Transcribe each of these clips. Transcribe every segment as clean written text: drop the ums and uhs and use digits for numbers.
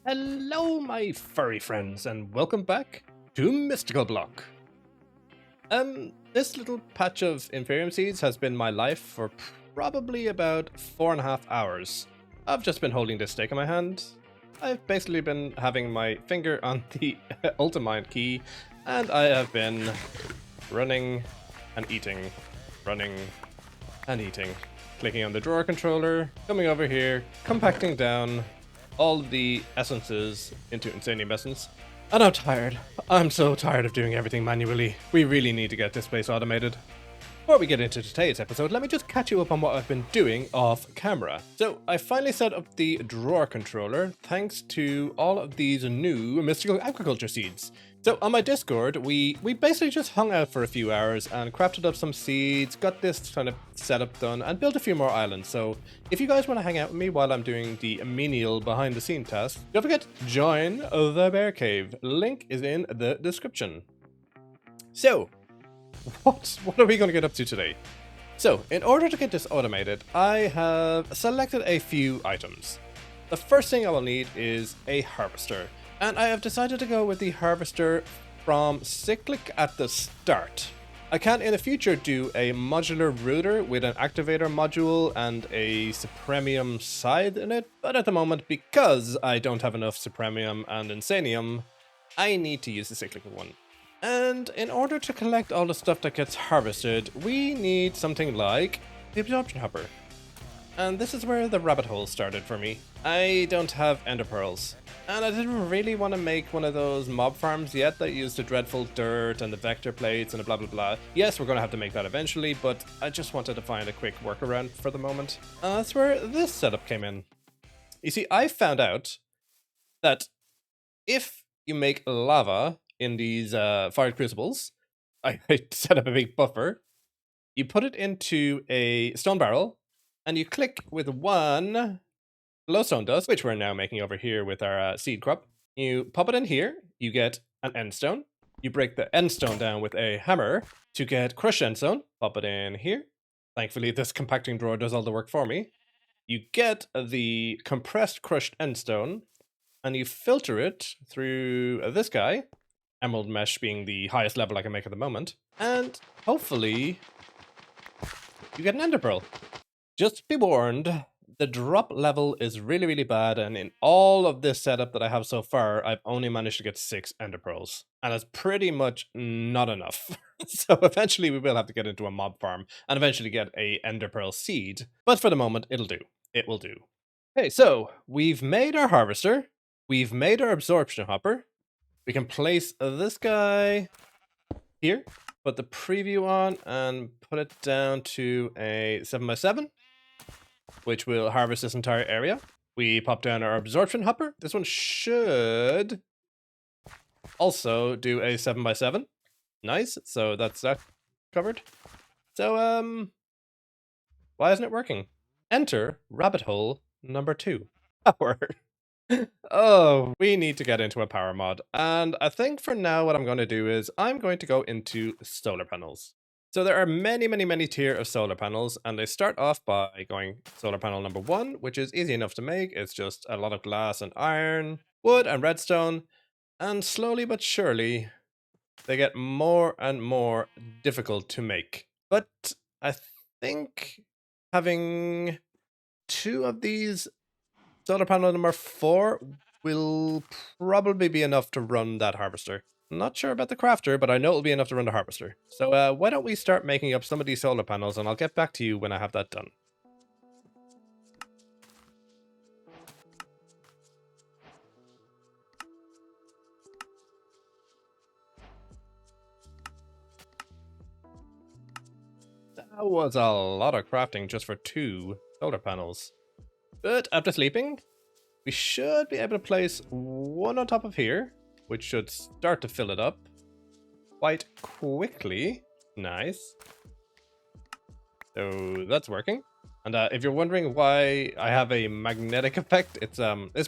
Hello, my furry friends, and welcome back to Mystical Block. This little patch of inferium seeds has been my life for probably about 4.5 hours. I've just been holding this stake in my hand. I've basically been having my finger on the ultimate key, and I have been running and eating, running and eating. Clicking on the drawer controller, coming over here, compacting down all the essences into Insanium essence. And I'm tired. I'm so tired of doing everything manually. We really need to get this place automated. Before we get into today's episode, let me just catch you up on what I've been doing off camera. So I finally set up the drawer controller thanks to all of these new mystical agriculture seeds. So on my Discord, we basically just hung out for a few hours and crafted up some seeds, got this kind of setup done, and built a few more islands. So if you guys want to hang out with me while I'm doing the menial behind the scene task, don't forget to join the bear cave. Link is in the description. So what are we going to get up to today? So, in order to get this automated, I have selected a few items. The first thing I will need is a harvester, and I have decided to go with the harvester from cyclic at the start. I can in the future do a modular router with an activator module and a supremium scythe in it, but at the moment, because I don't have enough supremium and insanium, I need to use the cyclic one. And in order to collect all the stuff that gets harvested, we need something like the absorption hopper. And this is where the rabbit hole started for me. I don't have ender pearls. And I didn't really want to make one of those mob farms yet that use the dreadful dirt and the vector plates and the blah blah blah. Yes, we're going to have to make that eventually, but I just wanted to find a quick workaround for the moment. And that's where this setup came in. You see, I found out that if you make lava in these fire crucibles, I set up a big buffer. You put it into a stone barrel, and you click with one glowstone dust, which we're now making over here with our seed crop. You pop it in here, you get an endstone. You break the endstone down with a hammer to get crushed endstone. Pop it in here. Thankfully, this compacting drawer does all the work for me. You get the compressed crushed endstone, and you filter it through this guy. Emerald mesh being the highest level I can make at the moment. And hopefully you get an ender pearl. Just be warned, the drop level is really bad, and in all of this setup that I have so far, I've only managed to get 6 ender pearls. And that's pretty much not enough. So eventually we will have to get into a mob farm and eventually get a ender pearl seed. But for the moment, it'll do. It will do. Okay, so we've made our harvester. We've made our absorption hopper. We can place this guy here, put the preview on, and put it down to a 7x7, which will harvest this entire area. We pop down our absorption hopper. This one should also do a 7x7. Nice, so that's that covered. So, why isn't it working? Enter rabbit hole number 2. Power. Oh, we need to get into a power mod. And I think for now what I'm going to do is I'm going to go into solar panels. So there are many tier of solar panels, and they start off by going solar panel number 1, which is easy enough to make. It's just a lot of glass and iron, wood and redstone, and slowly but surely they get more and more difficult to make. But I think having 2 of these solar panel number 4 will probably be enough to run that harvester. I'm not sure about the crafter, but I know it'll be enough to run the harvester. So why don't we start making up some of these solar panels, and I'll get back to you when I have that done. That was a lot of crafting just for 2 solar panels. But after sleeping, we should be able to place one on top of here, which should start to fill it up quite quickly. Nice. So that's working. And if you're wondering why I have a magnetic effect, it's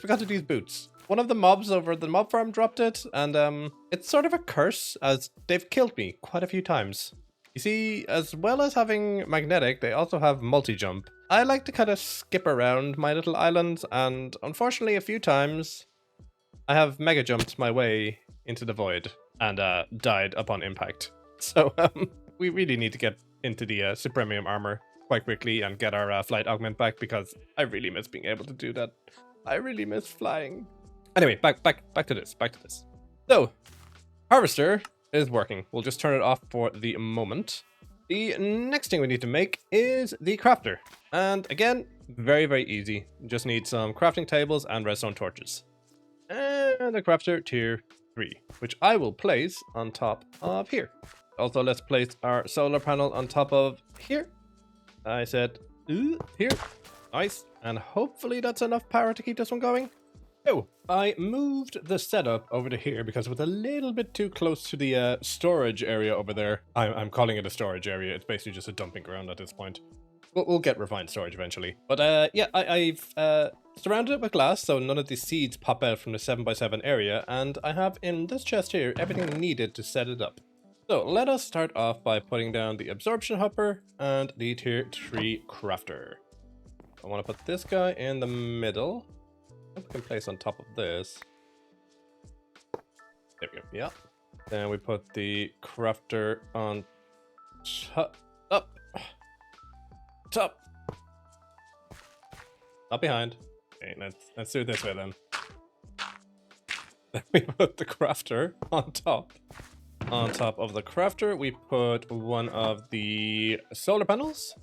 because of these boots. One of the mobs over the mob farm dropped it, and it's sort of a curse, as they've killed me quite a few times. You see, as well as having magnetic, they also have multi-jump. I like to kind of skip around my little island, and unfortunately a few times I have mega jumped my way into the void and died upon impact. So we really need to get into the supremium armor quite quickly and get our flight augment back, because I really miss being able to do that. I really miss flying. Anyway, back to this. So, harvester is working. We'll just turn it off for the moment. The next thing we need to make is the crafter. And again, very, very easy. You just need some crafting tables and redstone torches. And the crafter tier 3, which I will place on top of here. Also, let's place our solar panel on top of here. I said, here. Nice. And hopefully that's enough power to keep this one going. Oh, I moved the setup over to here because it was a little bit too close to the storage area over there. I'm calling it a storage area. It's basically just a dumping ground at this point. We'll get refined storage eventually. But yeah, I've surrounded it with glass so none of the seeds pop out from the 7x7 area. And I have in this chest here everything needed to set it up. So let us start off by putting down the absorption hopper and the tier 3 crafter. I want to put this guy in the middle. I think we can place on top of this. There we go. Yeah. Then we put the crafter on top. Top. Not behind. Okay, let's do it this way then. Then we put the crafter on top. On top of the crafter, we put one of the solar panels,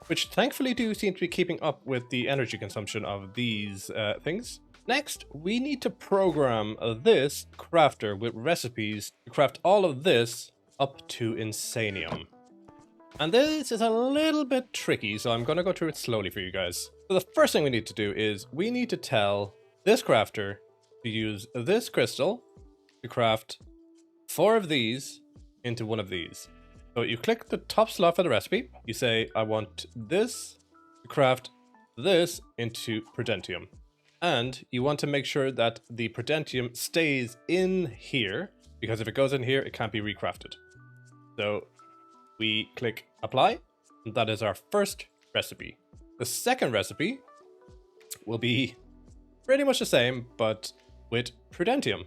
which thankfully do seem to be keeping up with the energy consumption of these things. Next, we need to program this crafter with recipes to craft all of this up to Insanium. And this is a little bit tricky, so I'm going to go through it slowly for you guys. So the first thing we need to do is we need to tell this crafter to use this crystal to craft 4 of these into one of these. So you click the top slot for the recipe, you say, I want this to craft this into Prudentium. And you want to make sure that the Prudentium stays in here, because if it goes in here, it can't be recrafted. So we click apply, and that is our first recipe. The second recipe will be pretty much the same, but with Prudentium.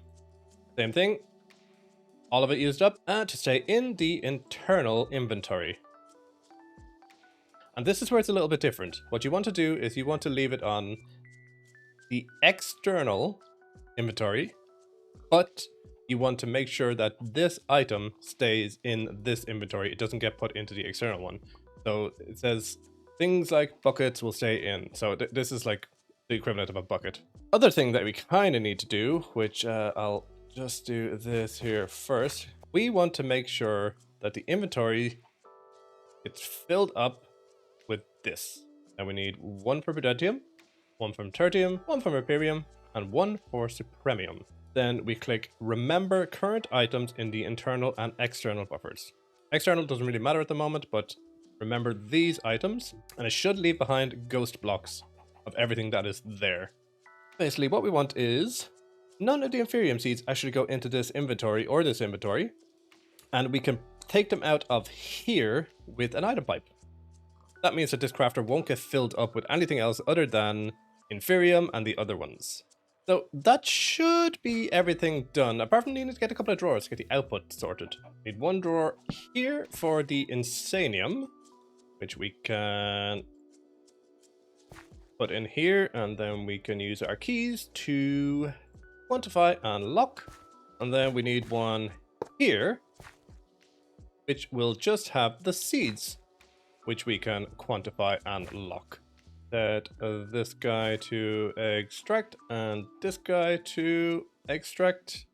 Same thing. All of it used up, and to stay in the internal inventory. And this is where it's a little bit different. What you want to do is you want to leave it on the external inventory, but you want to make sure that this item stays in this inventory. It doesn't get put into the external one. So it says things like buckets will stay in. So this is like the equivalent of a bucket. Other thing that we kind of need to do, which I'll just do this here first. We want to make sure that the inventory gets filled up with this. And we need 1 for Prudentium, 1 from Tertium, 1 from Inferium, and 1 for Supremium. Then we click remember current items in the internal and external buffers. External doesn't really matter at the moment, but remember these items, and it should leave behind ghost blocks of everything that is there. Basically what we want is none of the inferium seeds actually go into this inventory or this inventory, and we can take them out of here with an item pipe. That means that this crafter won't get filled up with anything else other than inferium and the other ones. So that should be everything done, apart from needing to get a couple of drawers to get the output sorted. Need 1 drawer here for the Insanium, which we can put in here, and then we can use our keys to quantify and lock. And then we need 1 here, which will just have the seeds, which we can quantify and lock. Set this guy to extract and this guy to extract.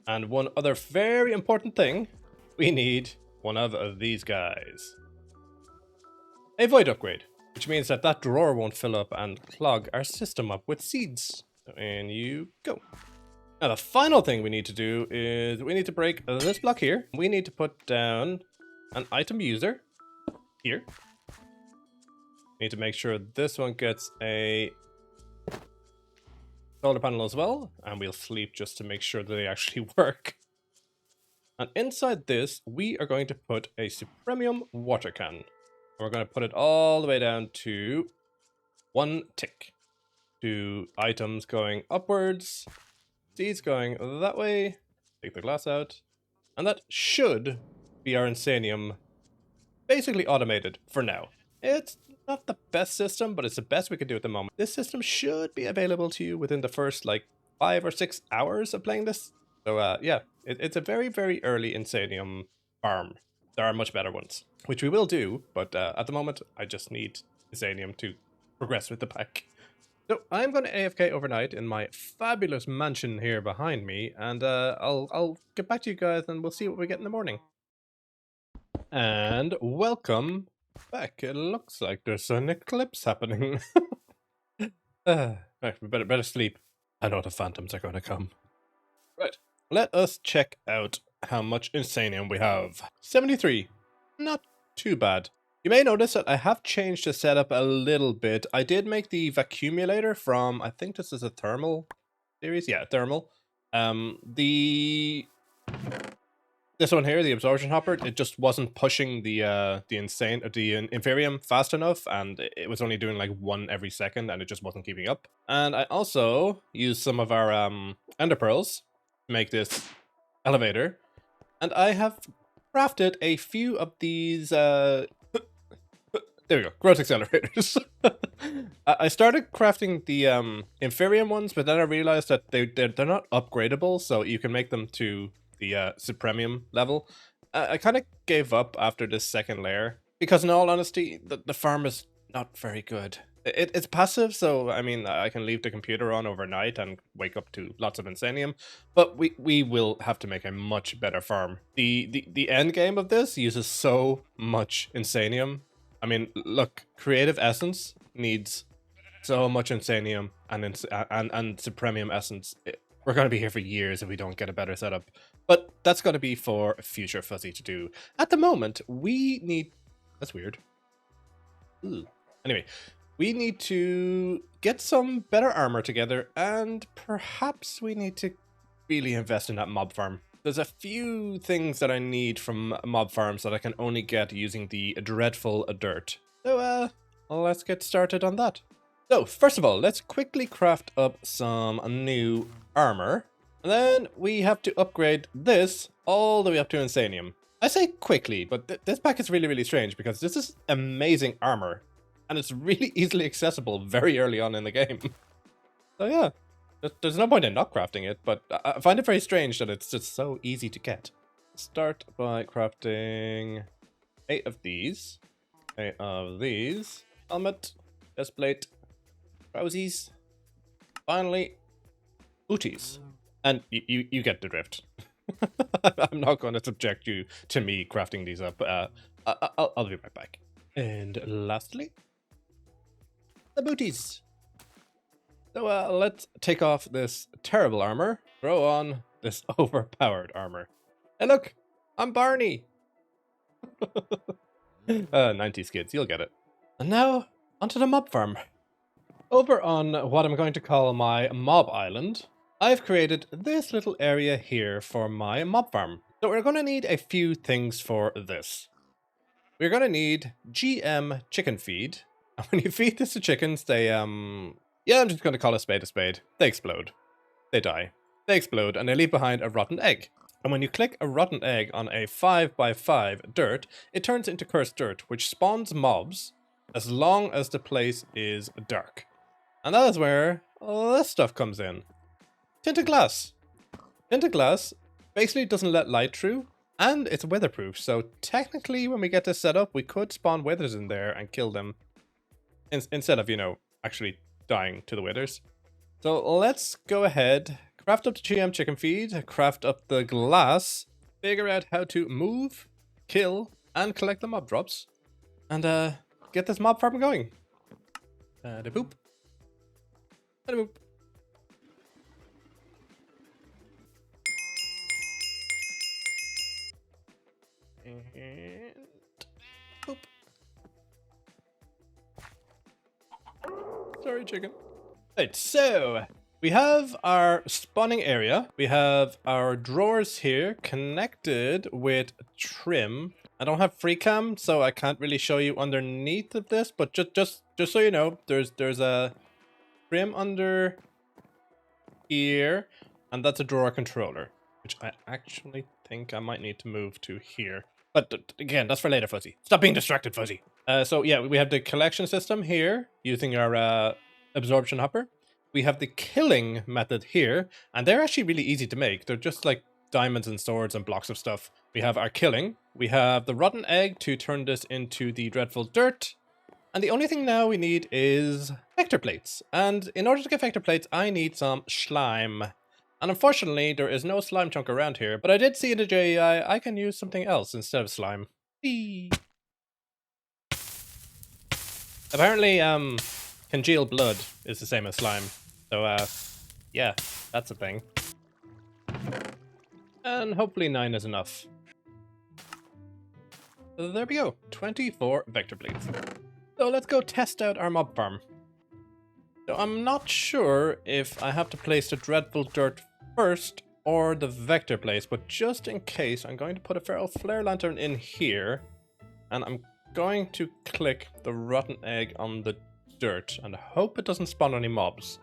And one other very important thing, we need 1 of these guys. A void upgrade, which means that that drawer won't fill up and clog our system up with seeds. So in you go. Now the final thing we need to do is we need to break this block here. We need to put down an item user here. We need to make sure this one gets a solar panel as well, and we'll sleep just to make sure that they actually work. And inside this, we are going to put a Supremium water can. And we're going to put it all the way down to 1 tick, to items going upwards, seeds going that way, take the glass out, and that should be our Insanium basically automated for now. It's not the best system, but it's the best we can do at the moment. This system should be available to you within the first like 5 or 6 hours of playing this. So yeah, it's a very, very early Insanium farm. There are much better ones, which we will do, but at the moment I just need Insanium to progress with the pack. So I'm going to AFK overnight in my fabulous mansion here behind me, and I'll get back to you guys and we'll see what we get in the morning. And welcome back. It looks like there's an eclipse happening. Right, we better sleep. I know the phantoms are going to come. Right, let us check out how much Insanium we have. 73. Not too bad. You may notice that I have changed the setup a little bit. I did make the vacuumulator from, I think this is a thermal series. Yeah, thermal. This one here, the absorption hopper, it just wasn't pushing the inferium fast enough, and it was only doing like 1 every second, and it just wasn't keeping up. And I also used some of our ender pearls to make this elevator, and I have crafted a few of these there we go, growth accelerators. I started crafting the inferium ones, but then I realized that they're not upgradable, so you can make them to the supremium level. I kind of gave up after this second layer, because in all honesty, the farm is not very good. It's passive, so I mean, I can leave the computer on overnight and wake up to lots of Insanium, but we will have to make a much better farm. The end game of this uses so much Insanium. I mean, look, Creative Essence needs so much Insanium and Supremium Essence. We're going to be here for years if we don't get a better setup. But that's going to be for Future Fuzzy to do. At the moment, we need... That's weird. Ooh. Anyway, we need to get some better armor together, and perhaps we need to really invest in that mob farm. There's a few things that I need from mob farms that I can only get using the dreadful dirt. So, let's get started on that. So, first of all, let's quickly craft up some new armor. And then we have to upgrade this all the way up to Insanium. I say quickly, but this pack is really, really strange because this is amazing armor. And it's really easily accessible very early on in the game. So yeah. There's no point in not crafting it, but I find it very strange that it's just so easy to get. Start by crafting 8 of these. 8 of these. Helmet. Chest plate. Trousies. Finally, booties. And you get the drift. I'm not going to subject you to me crafting these up. I'll be right back. And lastly, the booties. So let's take off this terrible armor, throw on this overpowered armor. And look, I'm Barney! 90s kids, you'll get it. And now, onto the mob farm. Over on what I'm going to call my mob island, I've created this little area here for my mob farm. So we're going to need a few things for this. We're going to need GM chicken feed. And when you feed this to chickens, they, yeah, I'm just going to call a spade. They explode. They die. They explode, and they leave behind a rotten egg. And when you click a rotten egg on a 5x5 dirt, it turns into cursed dirt, which spawns mobs as long as the place is dark. And that is where this stuff comes in. Tinted glass. Tinted glass basically doesn't let light through, and it's weatherproof. So technically, when we get this set up, we could spawn withers in there and kill them instead of, you know, actually dying to the withers. So let's go ahead, craft up the GM chicken feed, craft up the glass, figure out how to move, kill, and collect the mob drops, and get this mob farm going. Da boop. Da boop. And boop. Sorry, chicken. Right, so we have our spawning area. We have our drawers here connected with trim. I don't have free cam, so I can't really show you underneath of this, but just so you know, there's a trim under here, and that's a drawer controller, which I actually think I might need to move to here. But again, that's for later, Fuzzy. Stop being distracted, Fuzzy. So yeah, we have the collection system here using our absorption hopper. We have the killing method here, and they're actually really easy to make. They're just like diamonds and swords and blocks of stuff. We have our killing. We have the rotten egg to turn this into the dreadful dirt. And the only thing now we need is vector plates. And in order to get vector plates, I need some slime. And unfortunately, there is no slime chunk around here, but I did see in the JEI I can use something else instead of slime. Whee! Apparently, congealed blood is the same as slime. So, yeah, that's a thing. And hopefully 9 is enough. So there we go, 24 vector plates. So let's go test out our mob farm. So I'm not sure if I have to place the dreadful dirt first or the vector place, but just in case, I'm going to put a feral flare lantern in here, and I'm going to click the rotten egg on the dirt and hope it doesn't spawn any mobs.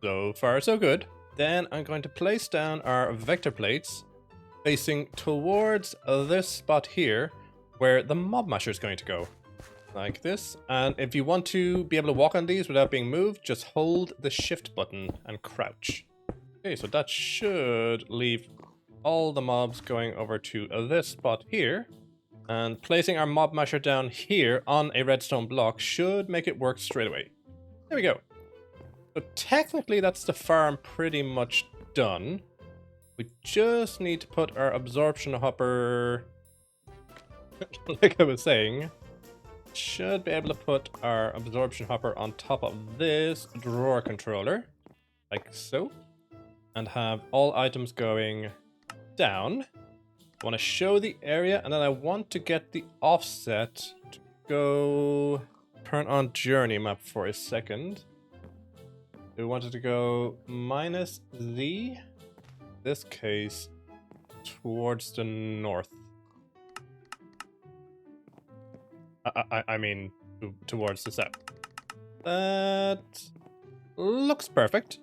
So far so good. Then I'm going to place down our vector plates facing towards this spot here where the mob masher is going to go. Like this. And if you want to be able to walk on these without being moved, just hold the shift button and crouch. Okay, so that should leave all the mobs going over to this spot here. And placing our mob masher down here on a redstone block should make it work straight away. There we go. So technically that's the farm pretty much done. We just need to put our absorption hopper, like I was saying, should be able to put our absorption hopper on top of this drawer controller, like so, and have all items going down. I want to show the area, and then I want to get the offset to go turn on journey map for a second. We wanted to go minus Z, this case, towards the north. I mean, towards the south. That looks perfect.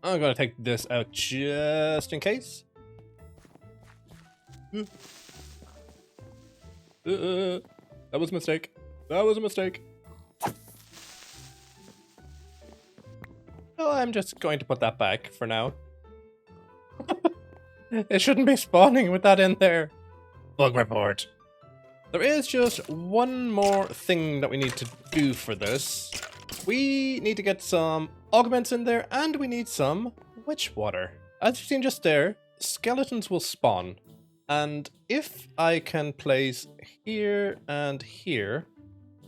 I'm gonna take this out just in case. That was a mistake. That was a mistake. Oh, I'm just going to put that back for now. It shouldn't be spawning with that in there. Bug report. There is just one more thing that we need to do for this. We need to get some augments in there, and we need some witch water. As you've seen just there, skeletons will spawn. And if I can place here and here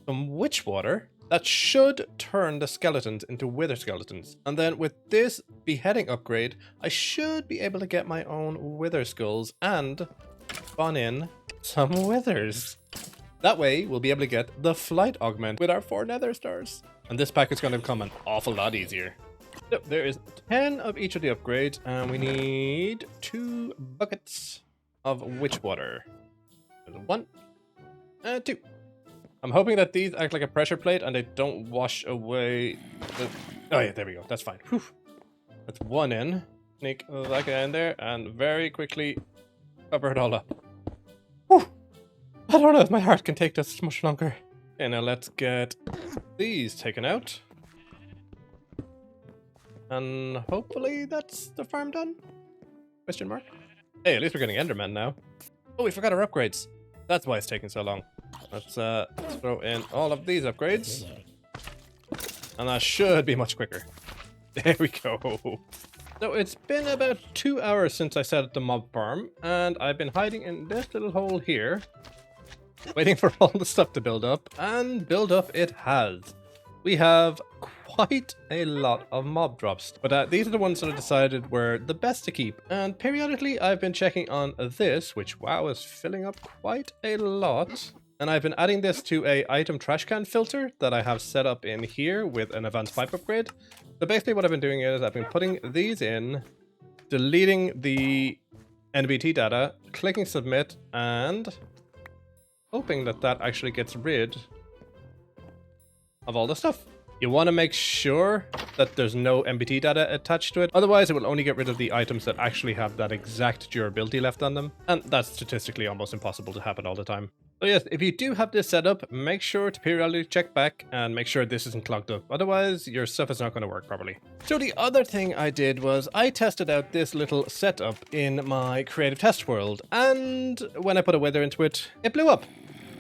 some witch water, that should turn the skeletons into wither skeletons. And then with this beheading upgrade, I should be able to get my own wither skulls and spawn in some withers. That way, we'll be able to get the flight augment with our 4 nether stars. And this pack is going to become an awful lot easier. So there is 10 of each of the upgrades, and we need 2 buckets of witch water. There's 1 and 2. I'm hoping that these act like a pressure plate and they don't wash away the... Oh yeah, there we go. That's fine. Whew. That's 1 in. Sneak that guy in there and very quickly cover it all up. Whew. I don't know if my heart can take this much longer. Okay, now let's get these taken out. And hopefully that's the farm done? Question mark? Hey, at least we're getting Enderman now. Oh, we forgot our upgrades. That's why it's taking so long. Let's throw in all of these upgrades. And that should be much quicker. There we go. So it's been about 2 hours since I set up the mob farm, and I've been hiding in this little hole here, waiting for all the stuff to build up, and build up it has. We have quite a lot of mob drops, but these are the ones that I decided were the best to keep. And periodically I've been checking on this, which wow is filling up quite a lot. And I've been adding this to a item trash can filter that I have set up in here with an advanced pipe upgrade. So basically what I've been doing is I've been putting these in, deleting the NBT data, clicking submit, and hoping that that actually gets rid of all the stuff. You want to make sure that there's no MBT data attached to it, otherwise it will only get rid of the items that actually have that exact durability left on them, and that's statistically almost impossible to happen all the time. So yes, if you do have this set up, make sure to periodically check back and make sure this isn't clogged up, otherwise your stuff is not going to work properly. So the other thing I did was I tested out this little setup in my creative test world, and when I put a wither into it, it blew up.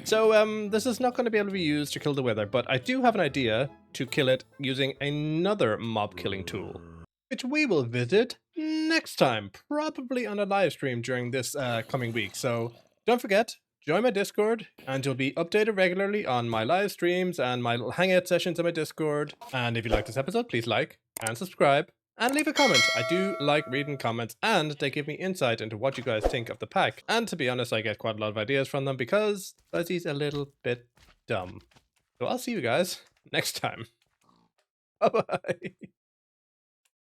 So this is not going to be able to be used to kill the wither, but I do have an idea to kill it using another mob killing tool, which we will visit next time, probably on a live stream during this coming week. So don't forget, join my Discord, and you'll be updated regularly on my live streams and my little hangout sessions on my Discord. And if you like this episode, please like and subscribe. And leave a comment. I do like reading comments, and they give me insight into what you guys think of the pack. And to be honest, I get quite a lot of ideas from them because Fuzzy's a little bit dumb. So I'll see you guys next time. Bye-bye.